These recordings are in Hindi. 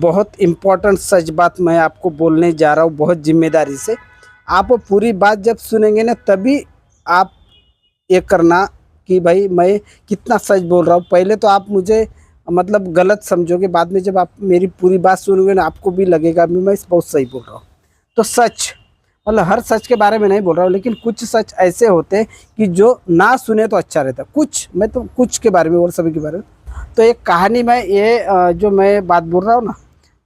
बहुत इम्पोर्टेंट सच बात मैं आपको बोलने जा रहा हूँ, बहुत जिम्मेदारी से। आप पूरी बात जब सुनेंगे ना, तभी आप ये करना कि भाई मैं कितना सच बोल रहा हूँ। पहले तो आप मुझे मतलब गलत समझोगे, बाद में जब आप मेरी पूरी बात सुनोगे ना, आपको भी लगेगा कि मैं बहुत सही बोल रहा हूँ। तो सच मतलब हर सच के बारे में नहीं बोल रहा हूँ, लेकिन कुछ सच ऐसे होते हैं कि जो ना सुने तो अच्छा रहता है। कुछ, मैं तो कुछ के बारे में और सभी के बारे में। तो एक कहानी में ये जो मैं बात बोल रहा हूँ ना,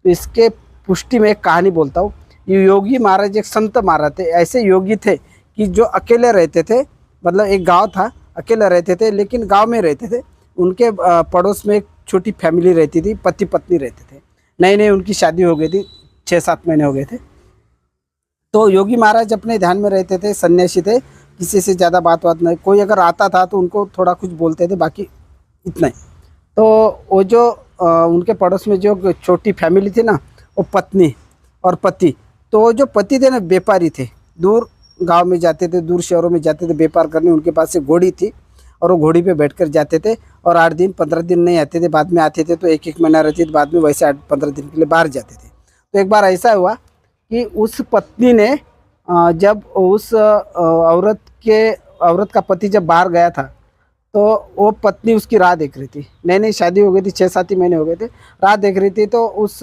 तो इसके पुष्टि में एक कहानी बोलता हूँ। ये योगी महाराज एक संत महाराज थे। ऐसे योगी थे कि जो अकेले रहते थे, मतलब एक गांव था, अकेले रहते थे, लेकिन गांव में रहते थे। उनके पड़ोस में एक छोटी फैमिली रहती थी, पति पत्नी रहते थे। नई नई उनकी शादी हो गई थी, 6-7 महीने हो गए थे। तो योगी महाराज अपने ध्यान में रहते थे, सन्यासी थे, किसी से ज़्यादा बात नहीं। कोई अगर आता था तो उनको थोड़ा कुछ बोलते थे, बाकी इतना ही। तो वो जो उनके पड़ोस में जो छोटी फैमिली थी ना, वो पत्नी और पति। तो वो जो पति थे ना, व्यापारी थे, दूर गांव में जाते थे, दूर शहरों में जाते थे व्यापार करने। उनके पास एक घोड़ी थी और वो घोड़ी पे बैठकर जाते थे, और 8 दिन 15 दिन नहीं आते थे, बाद में आते थे। तो 1-1 महीना रहते थे, बाद में वैसे 8-15 दिन के लिए बाहर जाते थे। तो एक बार ऐसा हुआ कि उस पत्नी ने जब उस औरत का पति जब बाहर गया था, तो वो पत्नी उसकी राह देख रही थी। नई नई शादी हो गई थी, 6-7 ही महीने हो गए थे, राह देख रही थी। तो उस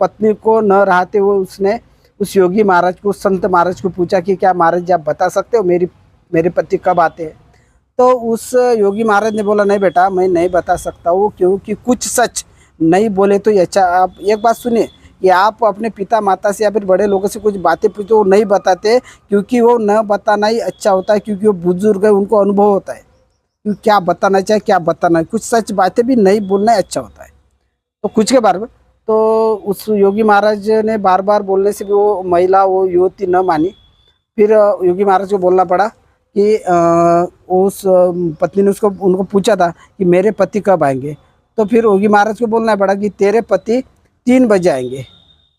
पत्नी को न रहते हुए उसने उस योगी महाराज को, संत महाराज को पूछा कि क्या महाराज जी आप बता सकते हो मेरे पति कब आते हैं? तो उस योगी महाराज ने बोला, नहीं बेटा, मैं नहीं बता सकता हूँ, क्योंकि कुछ सच नहीं बोले तो ये अच्छा। आप एक बात सुनिए कि आप अपने पिता माता से या फिर बड़े लोगों से कुछ बातें पूछो, वो नहीं बताते, क्योंकि वो न बताना ही अच्छा होता है, क्योंकि वो बुजुर्ग है, उनको अनुभव होता है कि क्या बताना चाहिए, क्या बताना है। कुछ सच बातें भी नहीं बोलना अच्छा होता है। तो कुछ के बारे में, तो उस योगी महाराज ने बार बार बोलने से भी वो महिला, वो युवती न मानी। फिर योगी महाराज को बोलना पड़ा कि उस पत्नी ने उनको पूछा था कि मेरे पति कब आएंगे? तो फिर योगी महाराज को बोलना पड़ा कि तेरे पति 3 बजे आएंगे।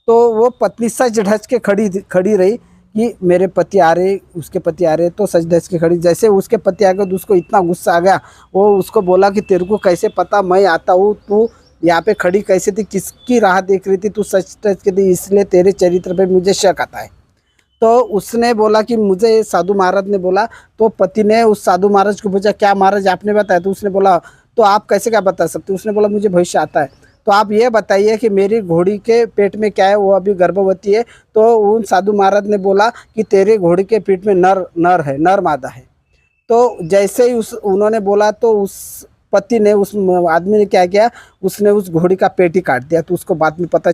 तो वो पत्नी सच ढच के खड़ी रही कि मेरे पति आ रहे, उसके पति आ रहे। तो सच ढच के खड़ी। जैसे उसके पति आ गए तो उसको इतना गुस्सा आ गया। वो उसको बोला कि तेरे को कैसे पता मैं आता हूँ? तू यहाँ पे खड़ी कैसे थी? किसकी राह देख रही थी? तू सच ढच के थी, इसलिए तेरे चरित्र पे मुझे शक आता है। तो उसने बोला कि मुझे साधु महाराज ने बोला। तो पति ने उस साधु महाराज को पूछा, क्या महाराज आपने बताया? तो उसने बोला, तो आप कैसे क्या बता सकते? उसने बोला, मुझे भविष्य आता है। तो आप ये बताइए कि मेरी घोड़ी के पेट में क्या है? वो अभी गर्भवती है। तो उन साधु महाराज ने बोला कि तेरे घोड़ी के पेट में नर है, नर मादा है। तो जैसे ही उन्होंने बोला, तो उस पति ने, उस आदमी ने क्या किया, उसने उस घोड़ी का पेट ही काट दिया। तो उसको बाद में पता